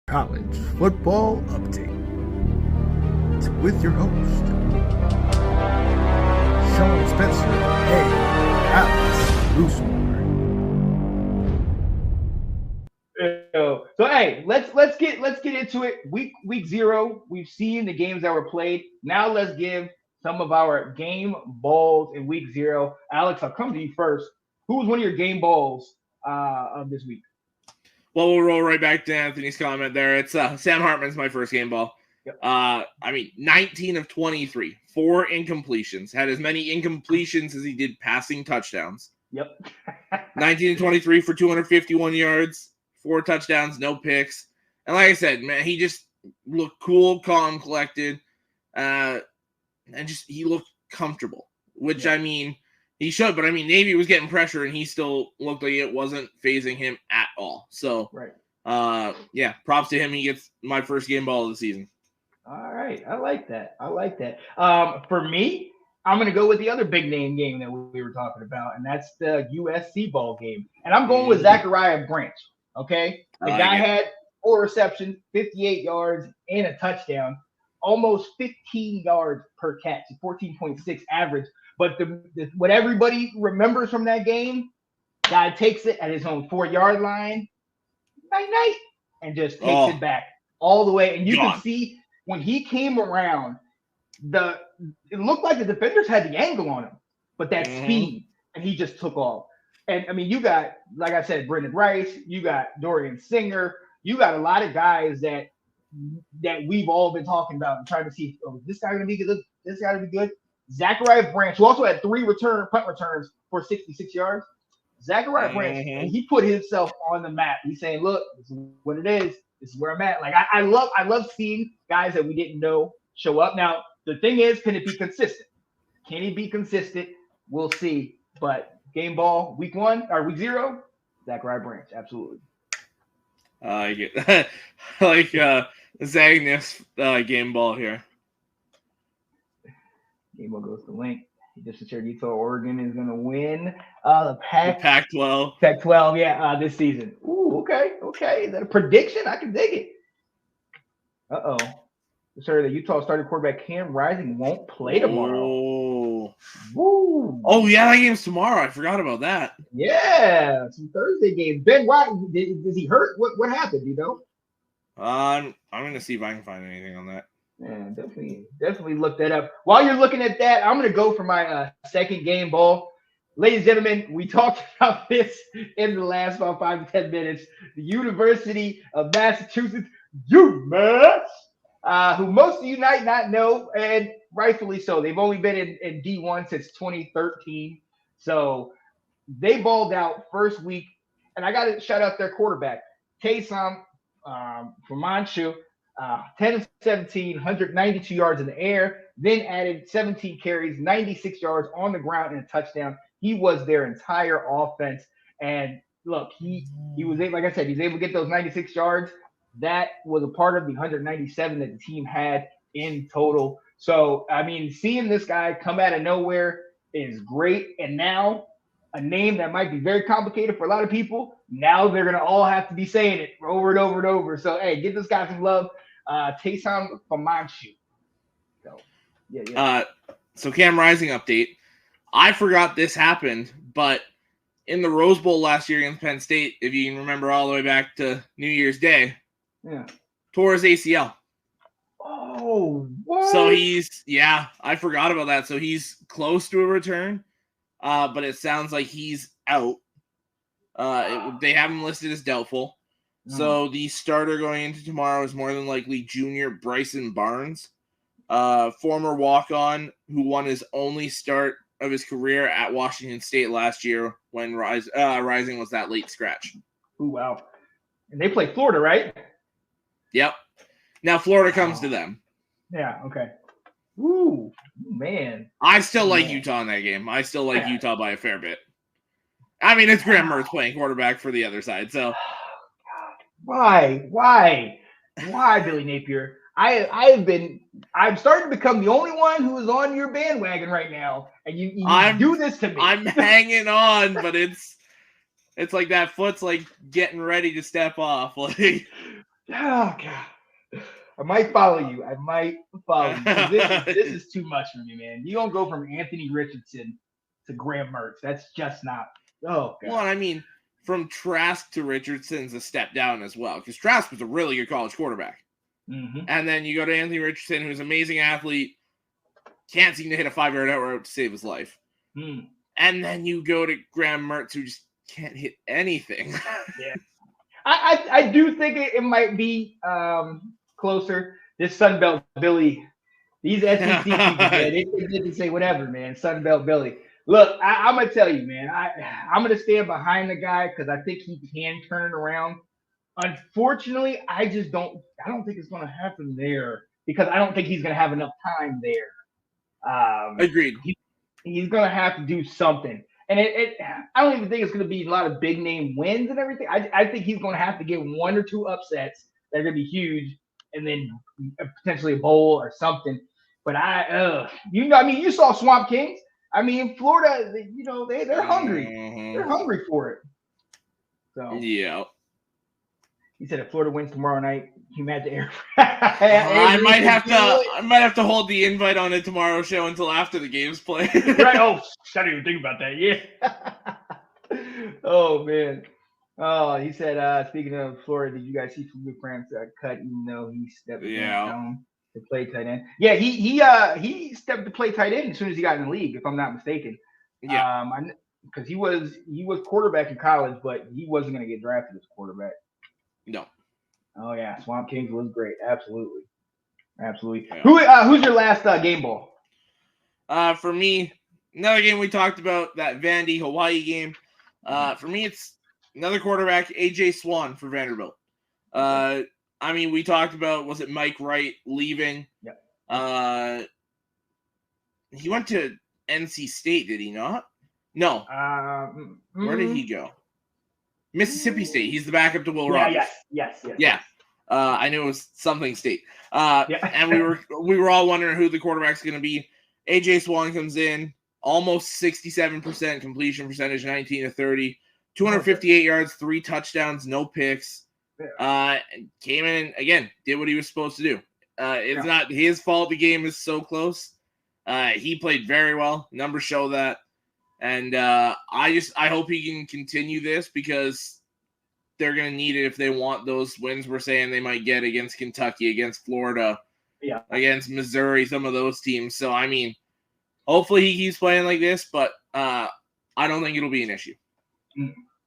College Football Update with your host, Sean Spencer and Alex Loosemore. So hey, let's get into it. Week 0, we've seen the games that were played. Now let's give some of our game balls in week 0. Alex, I'll come to you first. Who was one of your game balls of this week? Well, we'll roll right back to Anthony's comment there. It's Sam Hartman's my first game ball. Yep. 19 of 23, 4 incompletions. Had as many incompletions as he did passing touchdowns. Yep. 19 of 23 for 251 yards, 4 touchdowns, no picks. And like I said, man, he just looked cool, calm, collected, and just he looked comfortable, which, yeah. I mean, he should, but I mean, Navy was getting pressure, and he still looked like it wasn't phasing him at all. So, right. Yeah, props to him. He gets my first game ball of the season. All right, I like that. For me, I'm going to go with the other big name game that we were talking about, and that's the USC ball game. And I'm going with Zachariah Branch. Okay, the guy had 4 receptions, 58 yards, and a touchdown, almost 15 yards per catch, 14.6 average. But what everybody remembers from that game, guy takes it at his own 4-yard line, night, and just takes it back all the way. And you can see when he came around, it looked like the defenders had the angle on him, but that speed, and he just took off. And I mean, you got, like I said, Brendan Rice, you got Dorian Singer, you got a lot of guys that we've all been talking about and trying to see, is this guy going to be good? This guy going to be good? Zachariah Branch, who also had 3 punt returns for 66 yards. Zachariah Branch, he put himself on the map. He's saying, look, this is what it is. This is where I'm at. Like, I love seeing guys that we didn't know show up. Now, the thing is, can it be consistent? Can he be consistent? We'll see. But game ball, week 0, Zachariah Branch, absolutely. I like Zagnus game ball here. Game ball goes to Link. He just shared Utah, Oregon is going to win the Pac-12. Pac-12, this season. Ooh, okay. Is that a prediction? I can dig it. Uh-oh. Sorry, the Utah starting quarterback Cam Rising won't play tomorrow. Oh. Woo. Oh, yeah, that game's tomorrow. I forgot about that. Yeah, some Thursday games. Ben White, is he hurt? What happened, do you know? I'm going to see if I can find anything on that. Yeah, definitely look that up. While you're looking at that, I'm going to go for my second game ball. Ladies and gentlemen, we talked about this in the last about 5 to 10 minutes. The University of Massachusetts, UMass, who most of you might not know, and rightfully so. They've only been in D1 since 2013. So they balled out first week. And I got to shout out their quarterback, Taysom from Manchu. 10 of 17, 192 yards in the air, then added 17 carries, 96 yards on the ground, and a touchdown. He was their entire offense. And look, he was able, like I said, he's able to get those 96 yards. That was a part of the 197 that the team had in total. So, I mean, seeing this guy come out of nowhere is great. And now a name that might be very complicated for a lot of people, now they're going to all have to be saying it over and over and over. So, hey, give this guy some love. Taysom from Manchu. So, yeah. So Cam Rising update. I forgot this happened, but in the Rose Bowl last year against Penn State, if you can remember all the way back to New Year's Day, tore his ACL. Oh, what? So I forgot about that. So he's close to a return, but it sounds like he's out. They have him listed as doubtful. So the starter going into tomorrow is more than likely junior Bryson Barnes, former walk-on who won his only start of his career at Washington State last year when Rising was that late scratch. Ooh, wow. And they play Florida, right? Yep. Now Florida comes to them. Yeah, okay. Ooh, man. I still like Utah in that game. I still like Utah by a fair bit. I mean, it's Graham Mertz playing quarterback for the other side, so... Why, Billy Napier? I'm starting to become the only one who is on your bandwagon right now, and you do this to me. I'm hanging on, but it's like that foot's like getting ready to step off. Like Oh God. I might follow you. 'Cause this is too much for me, man. You don't go from Anthony Richardson to Graham Mertz. That's just not. Oh Well, God. I mean, from Trask to Richardson's a step down as well, because Trask was a really good college quarterback. Mm-hmm. And then you go to Anthony Richardson, who's an amazing athlete, can't seem to hit a 5-yard out route to save his life. Mm. And then you go to Graham Mertz, who just can't hit anything. Yeah. I do think it might be closer. This Sunbelt Billy, these SEC people, man, they can say whatever, man. Sunbelt Billy. Look, I'm gonna tell you, man. I'm gonna stand behind the guy because I think he can turn it around. Unfortunately, I don't think it's gonna happen there because I don't think he's gonna have enough time there. Agreed. He's gonna have to do something. And I don't even think it's going to be a lot of big name wins and everything. I think he's going to have to get 1 or 2 upsets that are going to be huge, and then potentially a bowl or something. But I mean, you saw Swamp Kings. I mean, Florida, they're hungry. Mm-hmm. They're hungry for it. So yeah. he said if Florida wins tomorrow night, he might have to I might have to hold the invite on the tomorrow show until after the game's played. Right. Oh, I didn't even think about that. Yeah. Oh man. Oh, he said, speaking of Florida, did you guys see Felipe France cut even though he stepped down to play tight end? Yeah, he stepped to play tight end as soon as he got in the league, if I'm not mistaken. Yeah. Because he was quarterback in college, but he wasn't going to get drafted as quarterback. No. Oh yeah, Swamp Kings was great. Absolutely. Yeah. Who's your last game ball? For me, another game we talked about, that Vandy Hawaii game. For me, it's another quarterback, AJ Swan for Vanderbilt. I mean, we talked about, was it Mike Wright leaving? Yep. He went to NC State, did he not? No. Where did he go? Mississippi State. He's the backup to Will Rogers. Yes. Yeah. I knew it was something state. And we were all wondering who the quarterback's going to be. AJ Swan comes in, almost 67% completion percentage, 19 to 30, 258 yards, 3 touchdowns, no picks. Came in again, did what he was supposed to do. It's not his fault the game is so close. He played very well. Numbers show that. And I hope he can continue this because they're going to need it if they want those wins we're saying they might get against Kentucky, against Florida, against Missouri, some of those teams. So, I mean, hopefully he keeps playing like this, but I don't think it'll be an issue.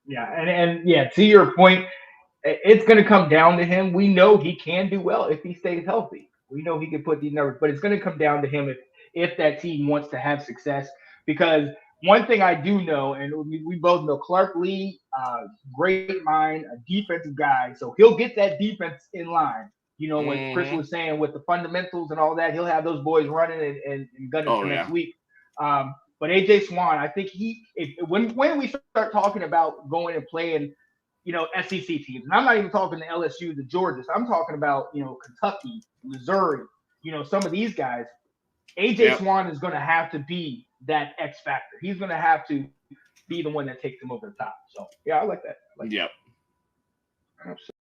Yeah, and to your point, it's going to come down to him. We know he can do well if he stays healthy. We know he can put these numbers, but it's going to come down to him if that team wants to have success. Because one thing I do know, and we both know, Clark Lee, great mind, a defensive guy, so he'll get that defense in line. You know, when Chris was saying with the fundamentals and all that, he'll have those boys running and gunning for next week. But AJ Swan, I think when we start talking about going and playing, SEC teams, and I'm not even talking the LSU, the Georgias, I'm talking about, Kentucky, Missouri, some of these guys. AJ Swan is going to have to be that X factor. He's going to have to be the one that takes them over the top. So, yeah, I like that. Yep. Absolutely.